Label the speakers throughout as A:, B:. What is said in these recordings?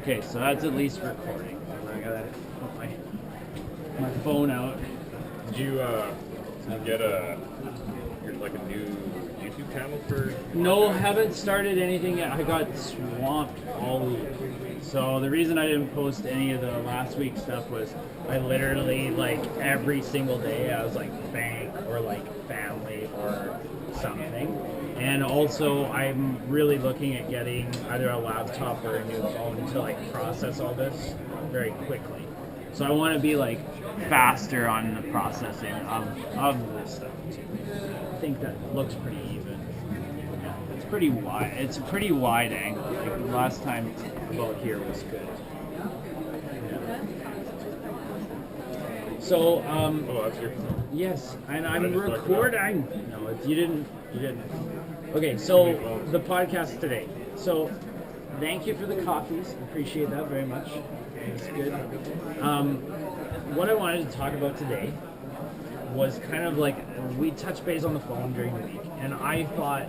A: Okay, so that's at least recording. I gotta put my phone out.
B: Did you get a new YouTube channel for?
A: No, haven't started anything yet. I got swamped all week. So the reason I didn't post any of the last week's stuff was I literally, like, every single day I was like bank or like family or something. And also I'm really looking at getting either a laptop or a new phone to like process all this very quickly. So I want to be like faster on the processing of this stuff too. I think that looks pretty even. Yeah, it's pretty wide. It's a pretty wide angle. Like the last time about here was good. Yeah. So
B: That's your.
A: yes, and I'm recording. No, you didn't. Okay, so the podcast today. So thank you for the coffees. Appreciate that very much. It's good. What I wanted to talk about today was kind of like, we touched base on the phone during the week, and I thought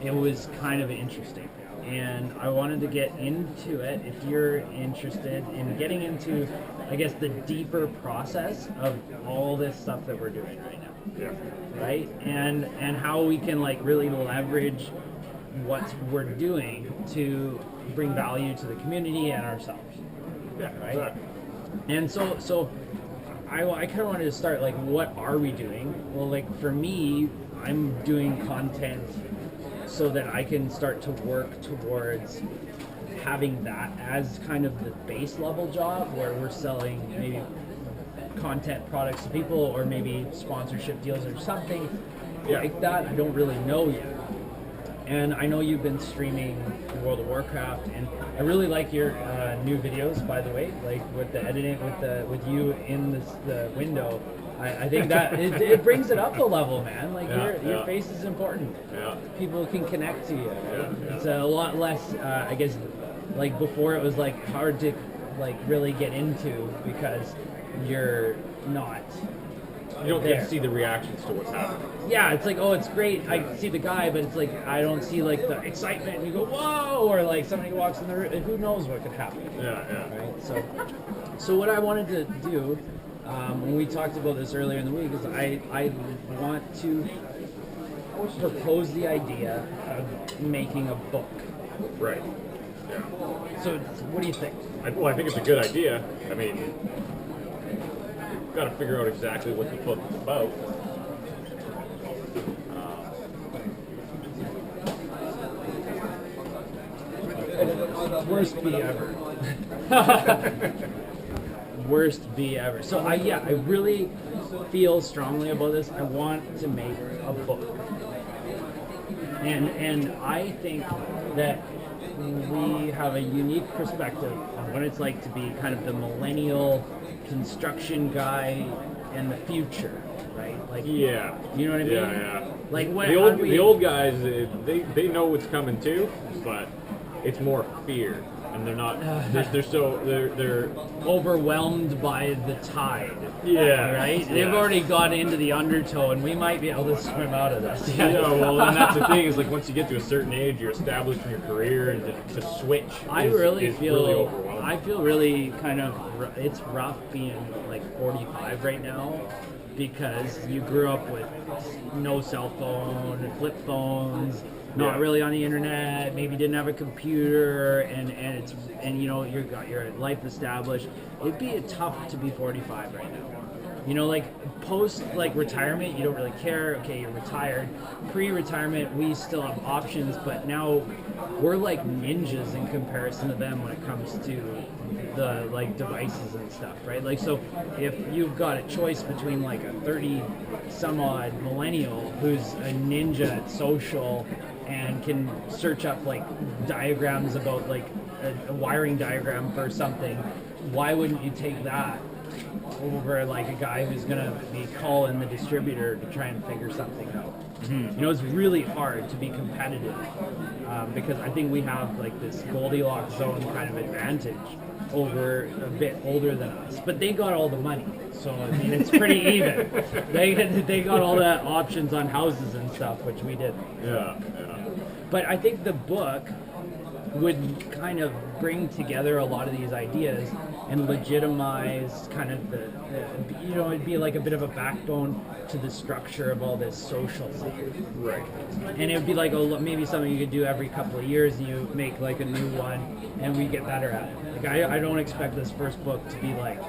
A: it was kind of interesting. And I wanted to get into it if you're interested in getting into, I guess, the deeper process of all this stuff that we're doing right now.
B: Yeah.
A: Right? And how we can like really leverage what we're doing to bring value to the community and ourselves.
B: Yeah.
A: Right?
B: Exactly.
A: And so I kind of wanted to start, like, what are we doing? Well, like, for me, I'm doing content so that I can start to work towards having that as kind of the base level job where we're selling maybe content products to people or maybe sponsorship deals or something like that. I don't really know yet. And I know you've been streaming World of Warcraft, and I really like your new videos, by the way, like with the editing, with you in the window. I think that it brings it up a level, man. Like your face is important.
B: Yeah.
A: People can connect to you.
B: Yeah.
A: It's a lot less, I guess, like before it was like hard to like really get into because you're not.
B: You don't get to see the reactions to what's happening.
A: Yeah, it's like, oh, it's great. I see the guy, but it's like I don't see like the excitement. And you go, whoa, or like somebody walks in the room. Who knows what could happen?
B: Yeah.
A: Right. So what I wanted to do when we talked about this earlier in the week is I want to propose the idea of making a book.
B: Right. Yeah.
A: So what do you think?
B: I think it's a good idea. I mean, got to figure out exactly what the book is about.
A: Worst bee ever. Worst bee ever. So I really feel strongly about this. I want to make a book, and I think that we have a unique perspective on what it's like to be kind of the millennial construction guy in the future, right? Like,
B: Yeah.
A: you know what I mean?
B: Yeah.
A: Like what
B: The old guys, they know what's coming too, but it's more fear, and they're not. They're
A: overwhelmed by the tide.
B: Yeah.
A: Right?
B: Yeah.
A: They've already got into the undertow, and we might be able to swim out of this.
B: Yeah, well, and that's the thing is like once you get to a certain age, you're established in your career, and to switch.
A: I
B: is
A: really
B: really overwhelming.
A: I feel really kind of, it's rough being like 45 right now because you grew up with no cell phone, flip phones, not really on the internet, maybe didn't have a computer, and you know, you got your life established. It'd be tough to be 45 right now. You know, like post like retirement, you don't really care. Okay, you're retired. Pre-retirement, we still have options, but now we're like ninjas in comparison to them when it comes to the like devices and stuff, right? Like, so if you've got a choice between like a 30 some odd millennial who's a ninja at social and can search up like diagrams about like a wiring diagram for something, why wouldn't you take that over like a guy who's gonna be calling the distributor to try and figure something out? You know, it's really hard to be competitive because I think we have like this Goldilocks zone kind of advantage over a bit older than us, but they got all the money, so I mean it's pretty even. They got all the options on houses and stuff, which we didn't.
B: Yeah.
A: But I think the book would kind of bring together a lot of these ideas and legitimize kind of it'd be like a bit of a backbone to the structure of all this social stuff.
B: Right.
A: And it would be like maybe something you could do every couple of years, and you make like a new one, and we get better at it. Like I don't expect this first book to be like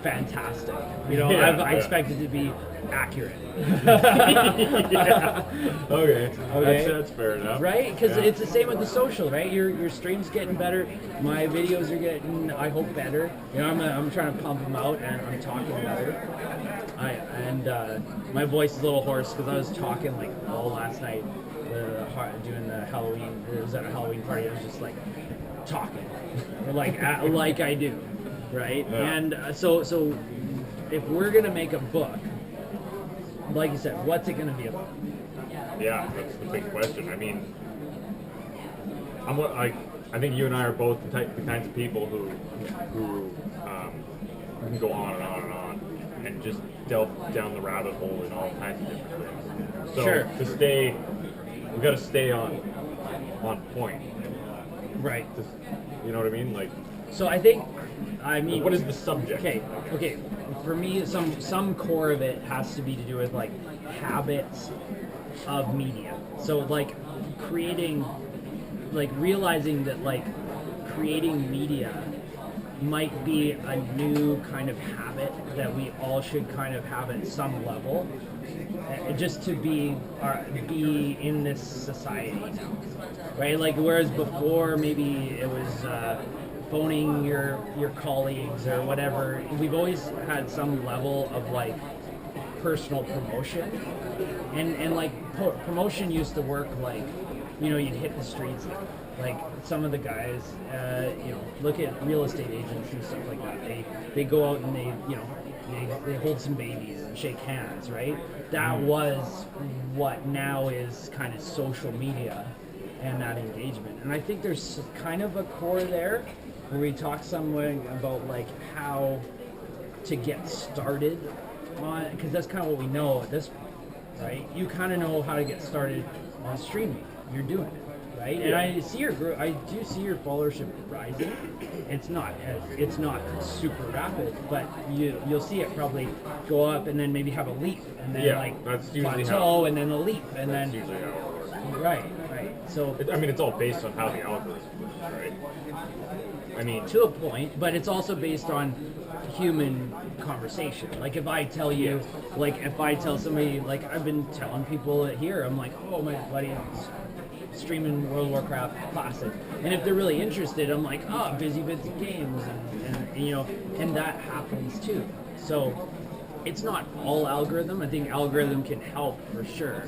A: fantastic. I expect it to be accurate.
B: Yeah. Okay. That's fair enough.
A: Right? Because it's the same with the social, right? Your stream's getting better. My videos are getting, I hope, better. I'm trying to pump them out, and I'm talking better. My voice is a little hoarse because I was talking like all last night, doing the Halloween. It was at a Halloween party. I was just like talking, like I do, right?
B: Yeah.
A: And so if we're gonna make a book, like you said, what's it gonna be about?
B: Yeah, that's the big question. I mean, I think you and I are both the kinds of people who can go on and on and on and just delve down the rabbit hole in all kinds of different things. So
A: Sure.
B: we've got to stay on point.
A: Right.
B: You know what I mean? Like,
A: So I mean,
B: what is the subject?
A: Okay. For me, some core of it has to be to do with like habits of media. So like realizing that like creating media might be a new kind of habit that we all should kind of have at some level, just to be in this society now, right? Like whereas before maybe it was phoning your colleagues or whatever. We've always had some level of like personal promotion, and like promotion used to work like, you'd hit the streets. Like some of the guys, look at real estate agents and stuff like that. They go out and they hold some babies and shake hands, right? That was what now is kind of social media and that engagement. And I think there's kind of a core there where we talk somewhere about like how to get started on, because that's kind of what we know at this point, right? You kind of know how to get started on streaming. You're doing it, right? And I do see your followership rising. It's not super rapid, but you'll see it probably go up and then maybe have a leap, and then
B: that's usually
A: plateau, and then a leap, and then
B: that's usually how it works.
A: right. So
B: It's all based on how the algorithm works, right? I mean,
A: to a point, but it's also based on human conversation. Like if I tell somebody, like I've been telling people here, I'm like, oh, my buddy is streaming World of Warcraft Classic, and if they're really interested, I'm like, oh, Busy Bits of Games, and that happens too. So it's not all algorithm. I think algorithm can help for sure.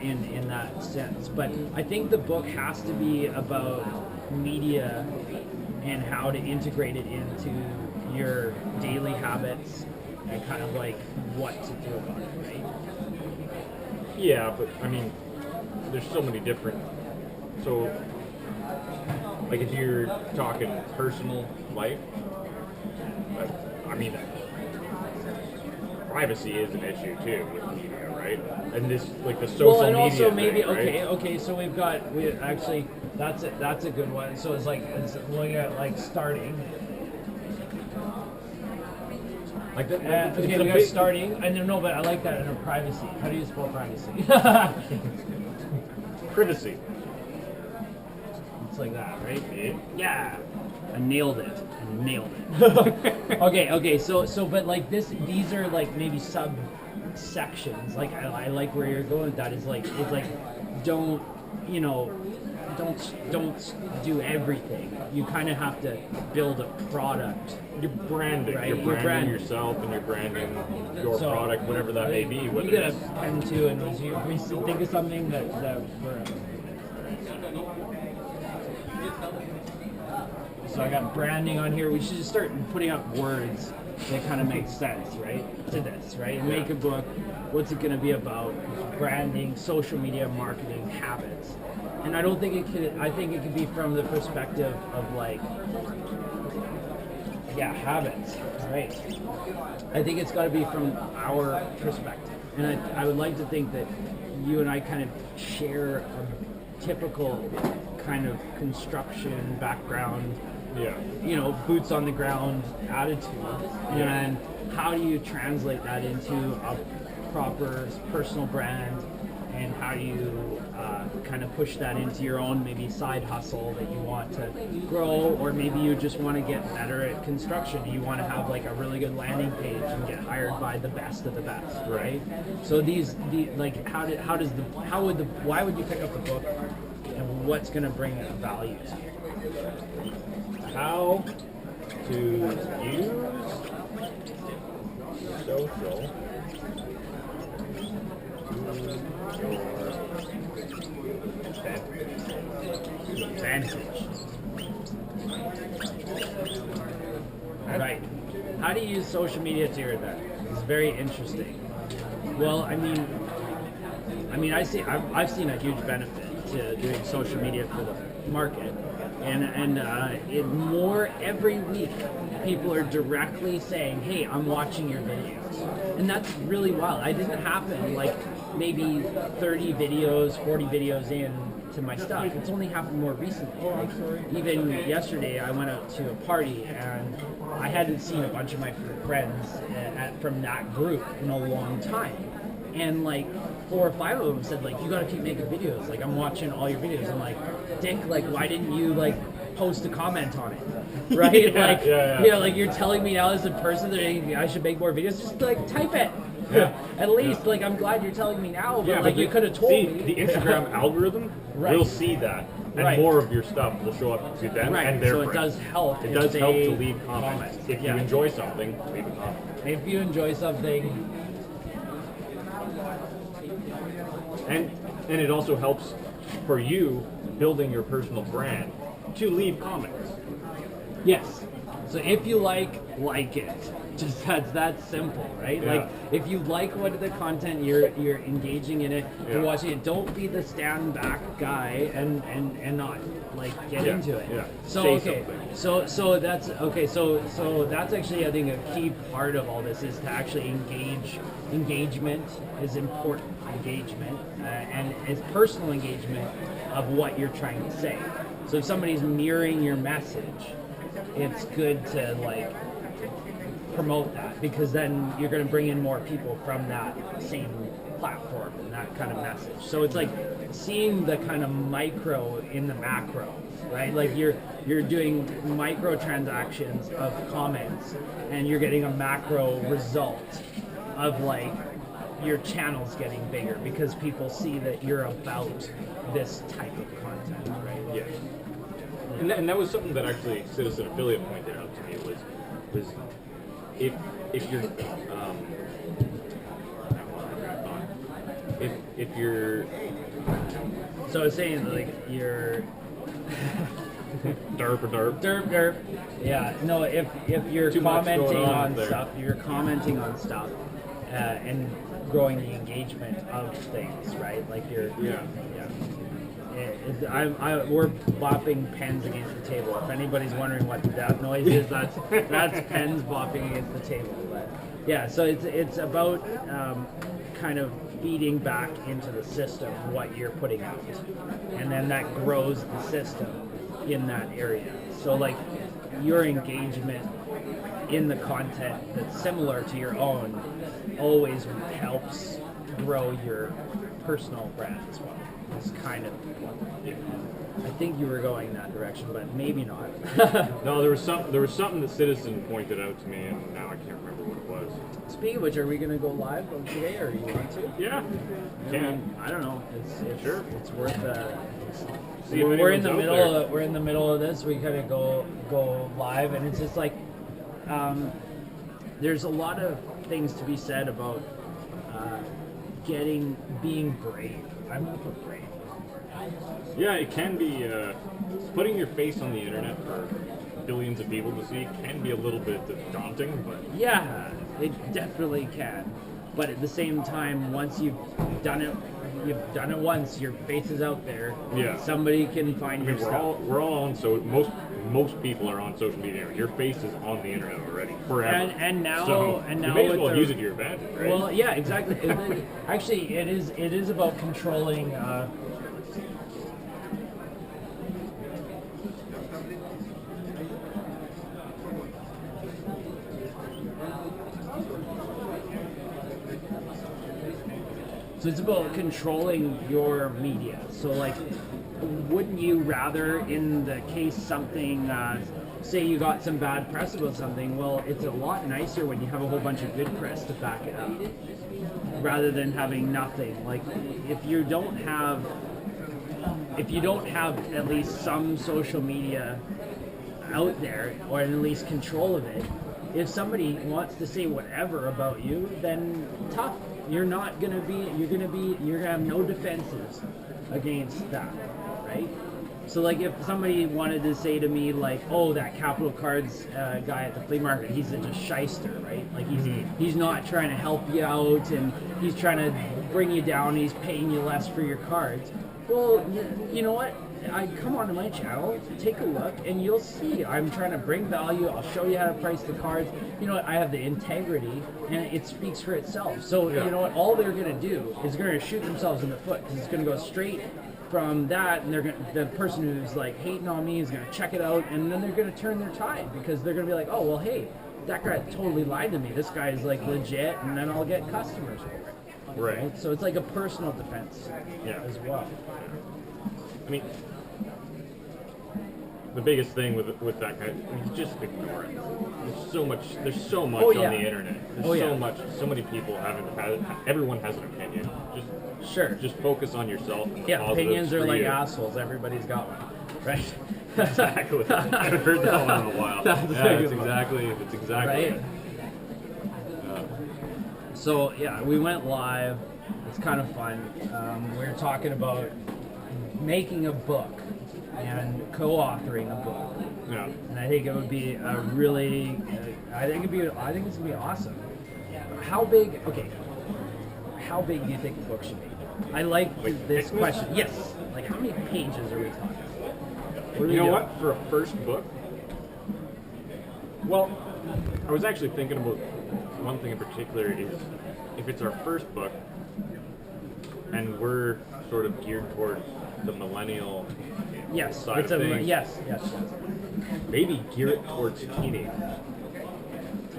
A: In that sense, but I think the book has to be about media and how to integrate it into your daily habits and kind of like what to do about it, right?
B: Yeah, but I mean, there's so many different. So, like if you're talking personal life, I mean, privacy is an issue too with media, right? And this, like the social
A: and
B: media
A: also maybe
B: thing, right?
A: okay. So we actually that's a good one. So it's looking at like starting.
B: Like that.
A: Okay, we got starting. I don't know, but I like that under privacy. How do you spell privacy?
B: Privacy.
A: It's like that, right?
B: Yeah.
A: Yeah. I nailed it. Okay. So, but like these are like maybe subsections. Like I like where you're going with that. It's like don't do everything. You kind of have to build a product.
B: You're branding.
A: Right?
B: You're branding yourself, and you're branding your product, whatever that may be.
A: We got a pen too, and we think of something that we're. So I got branding on here. We should just start putting up words that kind of make sense, right? To this, right? And make a book. What's it going to be about? Branding, social media, marketing, habits. And I don't think it could. I think it could be from the perspective of like, habits, right? I think it's got to be from our perspective, and I would like to think that you and I kind of share a typical kind of construction background,
B: Yeah.
A: you know, boots on the ground attitude, and how do you translate that into a proper personal brand, and how do you kind of push that into your own maybe side hustle that you want to grow, or maybe you just want to get better at construction. You want to have like a really good landing page and get hired by the best of the best, right? So like why would you pick up the book, and what's going to bring value to you?
B: How to use social
A: advantage. Right. How do you use social media to your advantage? It's very interesting. Well, I mean, I've seen a huge benefit to doing social media for the market, and it more every week people are directly saying, "Hey, I'm watching your videos," and that's really wild. I didn't happen like maybe 30 videos, 40 videos in to my stuff. It's only happened more recently. Like, even yesterday, I went out to a party and I hadn't seen a bunch of my friends from that group in a long time. And like 4 or 5 of them said, like, you gotta keep making videos. Like, I'm watching all your videos. I'm like, Dick, like, why didn't you like post a comment on it? Right?
B: Yeah.
A: Like you're telling me now as a person that I should make more videos. Just like type it.
B: Yeah.
A: At least, like, I'm glad you're telling me now, but like,
B: but
A: you could have told me.
B: The Instagram algorithm will see that, and more of your stuff will show up to them and their friends.
A: So it does help.
B: It does help to leave comments. If you enjoy something, leave a comment.
A: If you enjoy something,
B: and it also helps for you building your personal brand to leave comments.
A: yes. So if you like it. Just that's that simple, right?
B: Yeah.
A: Like, if you like what the content you're engaging in it, you're watching it. Don't be the stand back guy and not like get into it.
B: Yeah.
A: So
B: Say
A: okay.
B: something.
A: So that's okay. So that's actually, I think, a key part of all this is to actually engage. Engagement is important. Engagement and it's personal engagement of what you're trying to say. So if somebody's mirroring your message, it's good to like promote that, because then you're going to bring in more people from that same platform and that kind of message. So it's like seeing the kind of micro in the macro, right? Like you're doing micro transactions of comments, and you're getting a macro result of like your channel's getting bigger because people see that you're about this type of content, right?
B: Yeah. And that was something that actually Citizen Affiliate pointed out to me was if you're if you're
A: so I was saying, like, you're derp. Yeah, no, if you're commenting on stuff, and growing the engagement of things, right? Like you're we're bopping pens against the table. If anybody's wondering what that noise is, that's pens bopping against the table. But yeah, so it's about kind of feeding back into the system what you're putting out, and then that grows the system in that area. So like your engagement in the content that's similar to your own always helps grow your personal brand as well. It's kind of, I think you were going in that direction, but maybe not.
B: No, there was something that Citizen pointed out to me, and now I can't remember what it was.
A: Speaking of which, are we going to go live today, or you want to?
B: Yeah,
A: I don't know. It's
B: sure.
A: It's worth.
B: See if
A: We're in the
B: anyone's out
A: middle.
B: there.
A: We're in the middle of this. We kind of go live, and it's just like, there's a lot of things to be said about being brave. I'm not brave.
B: Yeah, it can be putting your face on the internet for billions of people to see can be a little bit daunting, but
A: yeah, it definitely can. But at the same time, once you've done it once. Your face is out there.
B: Yeah.
A: Somebody can find your stuff.
B: We're all on. So most people are on social media. Your face is on the internet already forever.
A: And now
B: you may as well use it to your advantage, right?
A: Well, yeah, exactly. Actually, it is about controlling. So it's about controlling your media. So like, wouldn't you rather, in the case something, say you got some bad press about something, well, it's a lot nicer when you have a whole bunch of good press to back it up, rather than having nothing. Like, if you don't have at least some social media out there, or at least control of it, if somebody wants to say whatever about you, then tough. You're gonna have no defenses against that, right? So like, if somebody wanted to say to me like, oh, that Capital Cards guy at the flea market, he's just shyster, right? Like he's not trying to help you out, and he's trying to bring you down, he's paying you less for your cards. Well, you know what? I come onto my channel, take a look, and you'll see I'm trying to bring value. I'll show you how to price the cards. You know what? I have the integrity, and it speaks for itself. So you know what? All they're going to do is going to shoot themselves in the foot, because it's going to go straight from that, and the person who's like hating on me is going to check it out, and then they're going to turn their tide, because they're going to be like, oh, well, hey, that guy totally lied to me. This guy is like legit, and then I'll get customers for it.
B: Right.
A: So it's like a personal defense as well.
B: I mean, the biggest thing with that kind of, just ignore it. There's so much on the internet. There's so many people everyone has an opinion. Just focus on yourself. And the
A: opinions are like
B: you.
A: Assholes. Everybody's got one, right?
B: Exactly. I haven't heard that one in a while. That's exactly right. It.
A: So yeah, we went live. It's kind of fun. We were talking about making a book and co-authoring a book.
B: Yeah.
A: And I think it would be a really, I think it's gonna be awesome. How big? Okay. How big do you think the book should be? I like this question. Yes. Like, how many pages are we talking?
B: What? For a first book? Well, I was actually thinking about one thing in particular is if it's our first book and we're sort of geared towards the millennial side of things.
A: Yes.
B: Maybe gear it towards teenagers.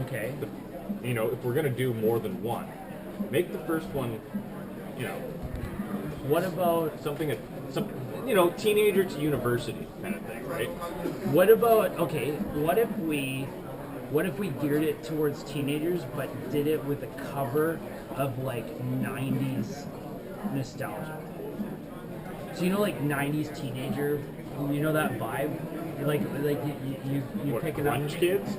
A: Okay.
B: If we're going to do more than one, make the first one,
A: What about
B: something, teenager to university kind of thing, right?
A: What if we geared it towards teenagers, but did it with a cover of like 90s nostalgia? So like 90s teenager, that vibe? Like you pick it up.
B: Grunge kids?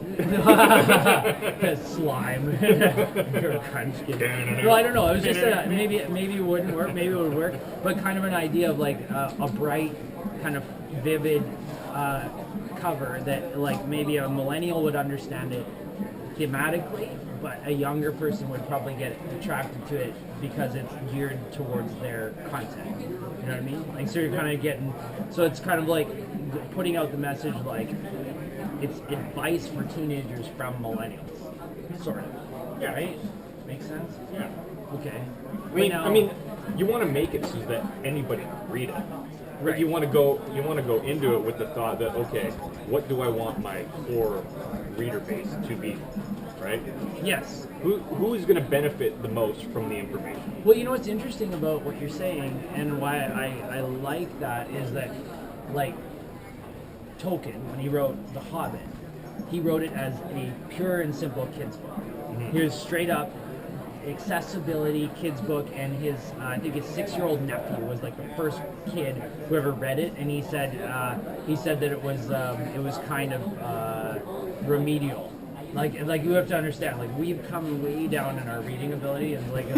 A: Slime. You're a grunge kid. No, I don't know. It was just maybe it wouldn't work. Maybe it would work. But kind of an idea of like a bright, kind of vivid cover that like maybe a millennial would understand it thematically, but a younger person would probably get attracted to it because it's geared towards their content. You know what I mean? Like, so you're kind of getting, so it's kind of like putting out the message like it's advice for teenagers from millennials, sort of.
B: Yeah.
A: Right? Makes sense?
B: Yeah.
A: Okay.
B: I mean, you want to make it so that anybody can read it. Right. You want to go into it with the thought that, okay, what do I want my core reader base to be, right?
A: Yes.
B: Who is going to benefit the most from the information?
A: Well, what's interesting about what you're saying, and why I like that, is that, like, Tolkien, when he wrote The Hobbit, he wrote it as a pure and simple kid's book. Mm-hmm. He was straight up accessibility kids book, and his I think his 6-year-old nephew was like the first kid who ever read it, and he said that it was kind of remedial. Like you have to understand, like, we've come way down in our reading ability, and like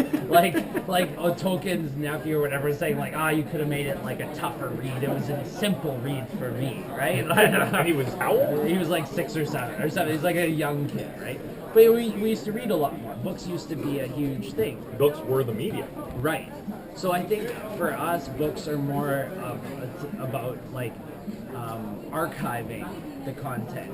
A: Tolkien's nephew or whatever was saying, like, you could have made it like a tougher read. It was a simple read for me, right?
B: And he was how old?
A: He was like 6 or 7 or something. He's like a young kid, right? But we used to read a lot more. Books used to be a huge thing.
B: Books were the media.
A: Right. So I think for us, books are more about like archiving the content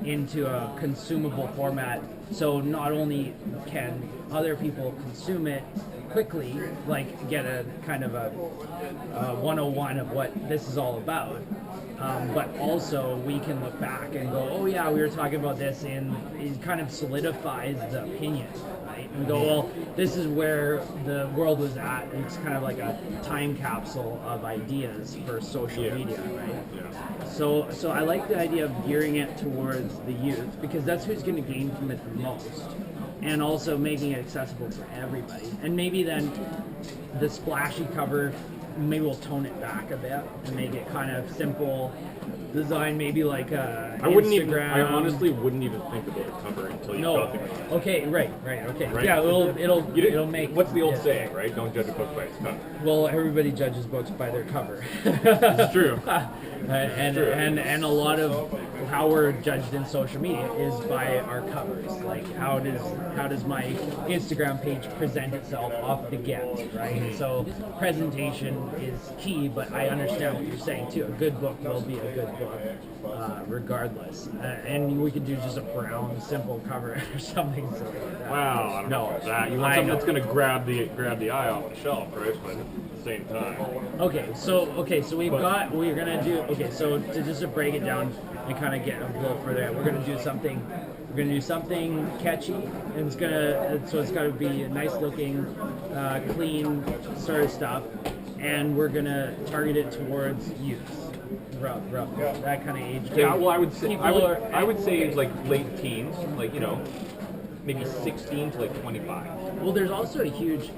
A: into a consumable format, so not only can other people consume it quickly, like get a kind of a 101 of what this is all about, but also we can look back and go, oh yeah, we were talking about this, and it kind of solidifies the opinion, right? And we go, well, this is where the world was at. It's kind of like a time capsule of ideas for social media, right?
B: Yeah.
A: So I like the idea of gearing it towards the youth, because that's who's going to gain from it the most, and also making it accessible for everybody. And maybe then the splashy cover, maybe we'll tone it back a bit and make it kind of simple design, maybe like a Instagram.
B: I honestly wouldn't even think about a cover until you got the cover.
A: Okay, right, okay.
B: Right?
A: Yeah, it'll make.
B: What's the old saying, right? Don't judge a book by its cover.
A: Well, everybody judges books by their cover.
B: It's true.
A: And a lot of how we're judged in social media is by our covers. Like how does my Instagram page present itself off the get, right? So presentation is key, but I understand what you're saying too. A good book will be a good book, regardless. And we could do just a brown, simple cover or something silly like that.
B: Wow, I don't know about that. You want something that's going to grab the eye off the shelf, right? But at the same time.
A: Okay, so we're gonna do. Okay, so to just to break it down and kind of get a little further, we're gonna do something catchy, and it's gotta be nice looking, clean sort of stuff, and we're gonna target it towards youth, rough, that kind of age group.
B: Yeah, well, I would say it's like late teens, like maybe 16 to like 25.
A: Well, there's also a huge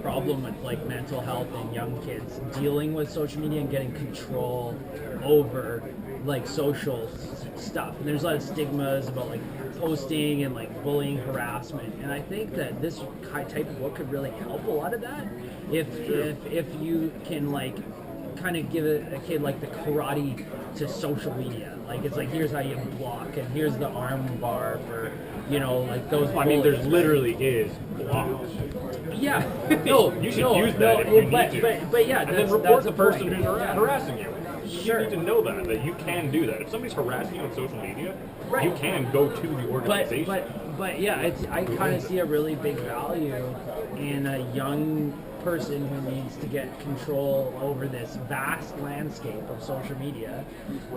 A: problem with like mental health in young kids dealing with social media and getting control over like social stuff. And there's a lot of stigmas about like posting and like bullying, harassment. And I think that this type of book could really help a lot of that if you can like kind of give a kid like the karate to social media. Like it's like, here's how you block, and here's the arm bar for, like those.
B: I mean, there's literally is blocks.
A: Yeah. No,
B: you should use that if you need to.
A: But yeah,
B: and then report the person who's harassing you.
A: Sure.
B: You need to know that you can do that. If somebody's harassing you on social media,
A: right,
B: you can go to the organization.
A: But yeah, I kind of see a really big value in a young person who needs to get control over this vast landscape of social media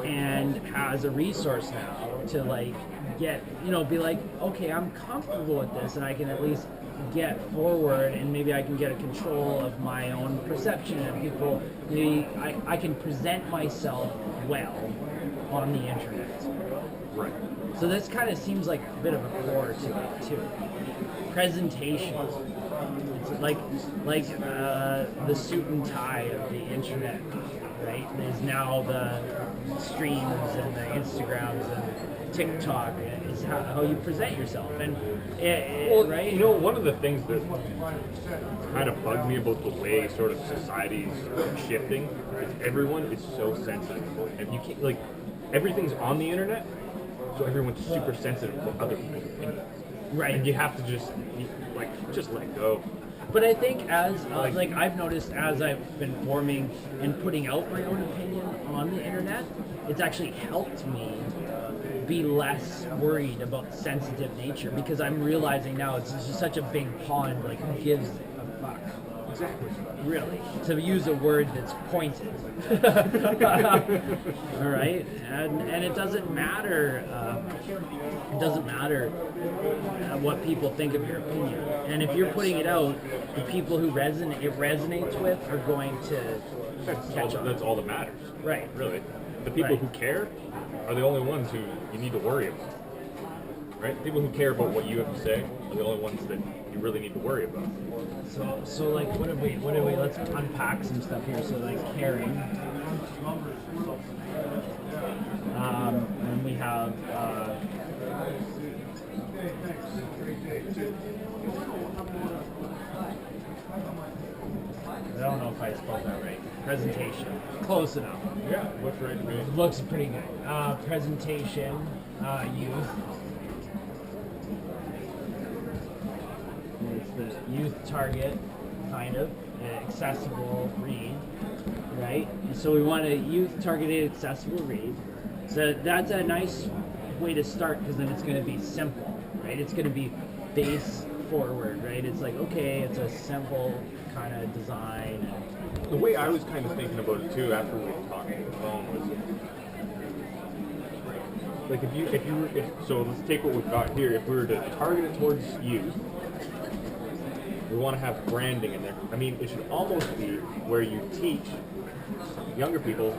A: and has a resource now to like get, be like, okay, I'm comfortable with this, and I can at least get forward, and maybe I can get a control of my own perception of people. Maybe I can present myself well on the internet.
B: Right.
A: So this kind of seems like a bit of a core to it too. Presentation. It's like the suit and tie of the internet, right? There's now the streams and the Instagrams and TikTok is how you present yourself, and right.
B: One of the things that kind of bugged me about the way sort of society's shifting is everyone is so sensitive, and you can't like everything's on the internet, so everyone's super sensitive to other people's opinions.
A: Right.
B: And you have to just let go.
A: But I think as I've noticed as I've been forming and putting out my own opinion on the internet, it's actually helped me be less worried about sensitive nature, because I'm realizing now it's just such a big pond. Like, who gives a fuck?
B: Exactly.
A: Really, to use a word that's pointed. All right, and it doesn't matter. It doesn't matter what people think of your opinion. And if you're putting it out, the people who it resonates with are going to catch on.
B: That's all that matters.
A: Right.
B: Really, the people who care are the only ones who you need to worry about. Right? People who care about what you have to say are the only ones that you really need to worry about.
A: So like, what have we, let's unpack some stuff here. So like caring. And we have, I don't know if I spelled that right. Presentation. Close enough.
B: Yeah, looks right to me.
A: Looks pretty good. Presentation, youth. It's the youth target, kind of, accessible read. right? And so we want a youth-targeted, accessible read. So that's a nice way to start because then it's going to be simple, right? It's going to be base forward, right? It's like, okay, it's a simple kind of design.
B: The way I was kind of thinking about it too after we were talking on the phone was like so let's take what we've got here. If we were to target it towards youth, we want to have branding in there. I mean, it should almost be where you teach younger people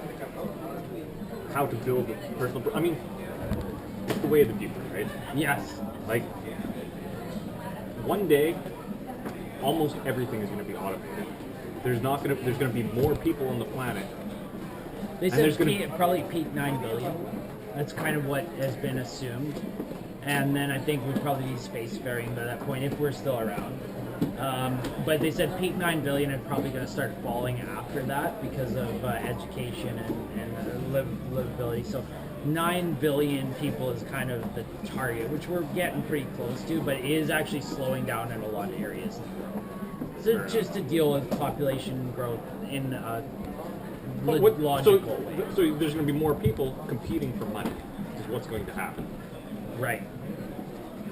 B: how to build a personal. I mean, it's the way of the future, right?
A: Yes.
B: Like one day, almost everything is going to be automated. There's going to be more people on the planet.
A: They said probably peak 9 billion. That's kind of what has been assumed. And then I think we'd probably be spacefaring by that point if we're still around. But they said peak 9 billion and probably going to start falling after that because of education and livability. So 9 billion people is kind of the target, which we're getting pretty close to, but it is actually slowing down in a lot of areas in the world. So just to deal with population growth in a logical way.
B: So there's going to be more people competing for money, is what's going to happen.
A: Right.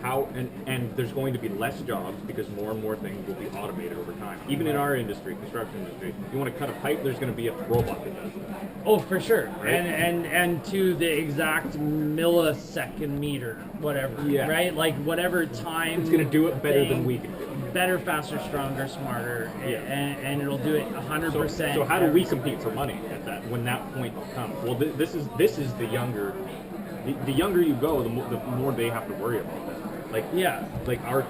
B: How and there's going to be less jobs because more and more things will be automated over time. Even in our industry, construction industry, you want to cut a pipe, there's going to be a robot that does that.
A: Oh, for sure.
B: Right?
A: And to the exact millisecond meter, whatever.
B: Yeah.
A: Right? Like whatever time.
B: It's going to do it better than we can do.
A: Better, faster, stronger, smarter, and it'll do it 100%.
B: So how do we compete for money at that when that point comes? Well, this is the younger. The younger you go, the more they have to worry about that. Like our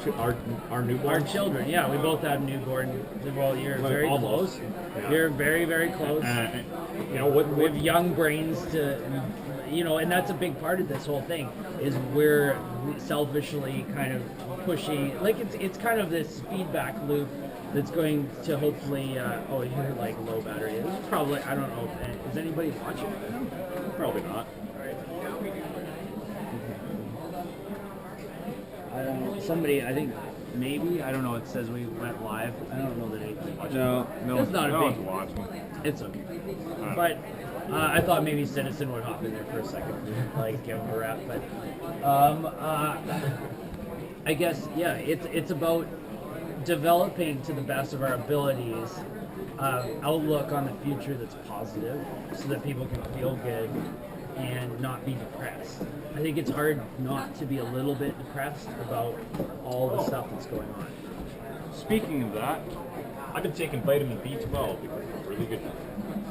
B: newborn.
A: Our children, yeah, we both have newborn. Well, you're very
B: almost.
A: close.
B: Yeah.
A: You're very, very close.
B: You know what?
A: We have young brains to, and that's a big part of this whole thing. Is we're selfishly kind of pushing, like it's kind of this feedback loop that's going to hopefully. You're like low battery. This is probably, I don't know. Is anybody watching right now?
B: Probably not.
A: Somebody, I think, maybe, I don't know, it says we went live. I don't know that anybody's watching.
B: No
A: it's not a big
B: one's watching.
A: It's okay. But I thought maybe Citizen would hop in there for a second, like give him a rap. But I guess, yeah, it's about developing to the best of our abilities outlook on the future that's positive so that people can feel good and not be depressed. I think it's hard not to be a little bit depressed about all the stuff that's going on.
B: Speaking of that, I've been taking vitamin B12 because it's really good.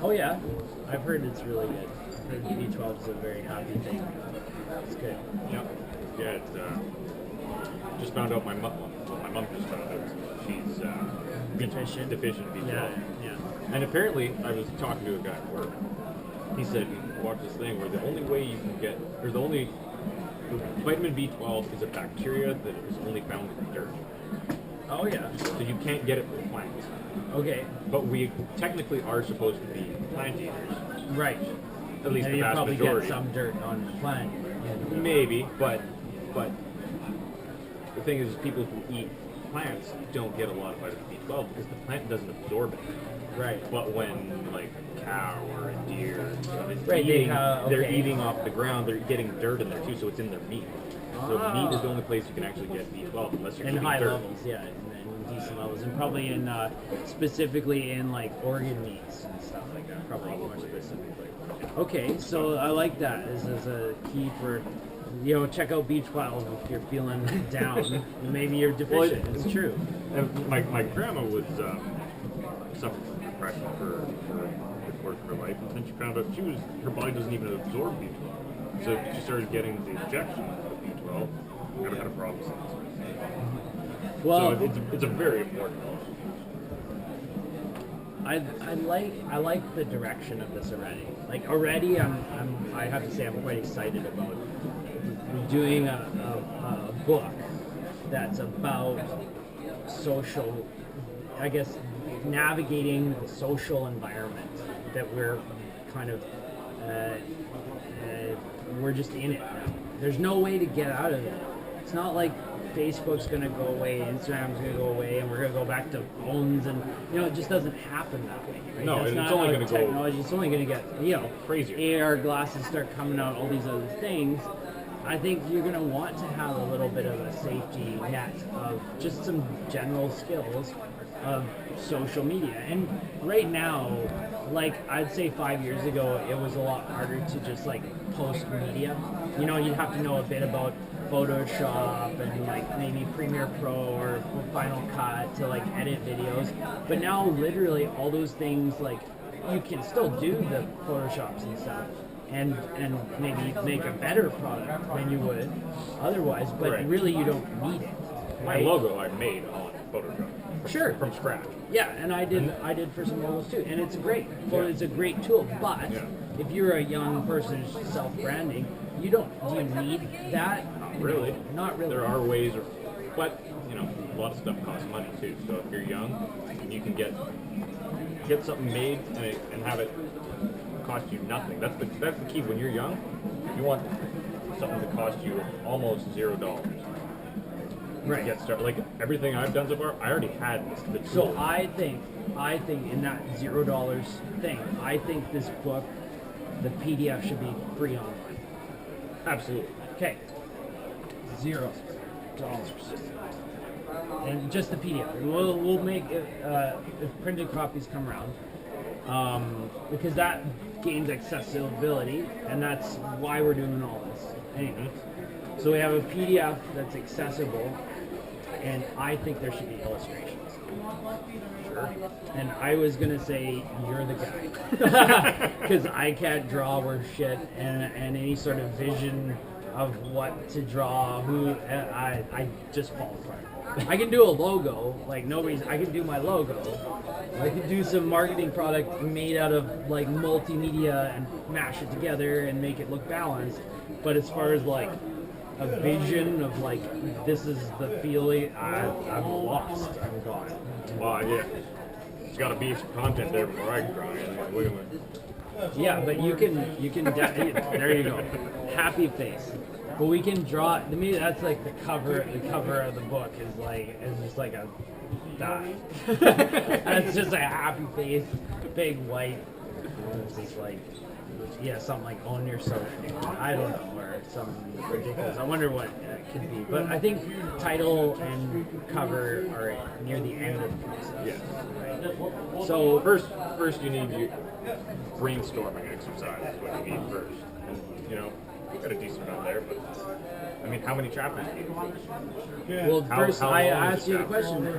A: Oh yeah, I've heard it's really good. I've heard B12 is a very happy thing. It's good.
B: Yeah, it's just found out my mom just found out she's
A: Deficient
B: B12.
A: Yeah.
B: And apparently, I was talking to a guy at work. He said, watch this thing where the only way you can get, or the only, vitamin B12 is a bacteria that is only found in dirt.
A: Oh yeah.
B: So you can't get it from plants.
A: Okay.
B: But we technically are supposed to be plant eaters.
A: Right.
B: At least
A: and
B: the
A: you
B: vast
A: probably
B: majority.
A: get some dirt on the plant.
B: Maybe, but the thing is people who eat plants don't get a lot of vitamin B12 because the plant doesn't absorb it.
A: Right.
B: But when like a cow or a deer is
A: Right,
B: they're eating off the ground, they're getting dirt in there too, so it's in their meat. So meat is the only place you can actually get B12 unless you're
A: in
B: eating
A: high
B: dirt.
A: levels, yeah, in decent levels, and probably in specifically in like organ meats and stuff like that. Probably more specifically. Okay, so I like that. This is a key for. Check out B12 if you're feeling down. Maybe you're deficient. It's true.
B: And my grandma was suffering from depression for the course of her life, and then she found out her body doesn't even absorb B12. So she started getting the injection of B12. Never had a problem since.
A: Well,
B: so it's a very important.
A: I like the direction of this already. Like already, I have to say I'm quite excited about doing a book that's about social, I guess, navigating the social environment that we're kind of we're just in it now. There's no way to get out of it. It's not like Facebook's going to go away, Instagram's going to go away, and we're going to go back to phones, and it just doesn't happen that way. Right?
B: No,
A: That's
B: it's
A: not
B: only
A: how
B: going to go.
A: technology. It's only going to get
B: crazier.
A: AR glasses start coming out, all these other things. I think you're going to want to have a little bit of a safety net of just some general skills of social media. And right now, like I'd say 5 years ago, it was a lot harder to just like post media. You'd have to know a bit about Photoshop and like maybe Premiere Pro or Final Cut to like edit videos. But now literally all those things, like you can still do the Photoshops and stuff and maybe make a better product than you would otherwise, but really you don't need it.
B: My logo I made on Photoshop.
A: Sure.
B: From scratch.
A: Yeah, and I did for some logos too, and it's great. It's a great tool. But if you're a young person who's self-branding, do you need that?
B: Not really.
A: Not really.
B: There are ways, but a lot of stuff costs money too. So if you're young, you can get something made and have it cost you nothing. That's the key. When you're young, you want something to cost you almost $0. Right. Get started. Like everything I've done so far, I already had the tool.
A: So I think in that $0 thing, I think this book, the PDF should be free online.
B: Absolutely.
A: Okay. $0. And just the PDF. We'll make it if printed copies come around. Because that gains accessibility, and that's why we're doing all this. Anyway, so we have a PDF that's accessible, and I think there should be illustrations. Sure. And I was gonna say you're the guy, because I can't draw worth shit, and any sort of vision of what to draw, I just fall apart. I can do a logo, like I can do my logo. I can do some marketing product made out of like multimedia and mash it together and make it look balanced. But as far as like a vision of like this is the feeling, I'm lost. I'm gone.
B: Well, yeah, there's got to be some content there before I can draw it.
A: Yeah, but you can there you go. Happy face. But we can draw. To me, that's like the cover. The cover of the book is just like a die. That's just a happy face, big white. It's just like something like own your social. I don't know, or something ridiculous. I wonder what it could be. But I think title and cover are near the end of the process.
B: Yeah.
A: Right?
B: So first you need your brainstorming exercise. Is what you need first. And, you got a decent amount there, but I mean, how many chapters do you need?
A: Well, first I asked you the
B: chapter?
A: question: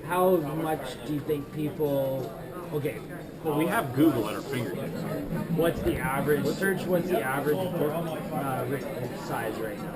A: how much do you think people? Okay,
B: Well, we have Google at our fingertips.
A: what's the average search? What's the average book size right now?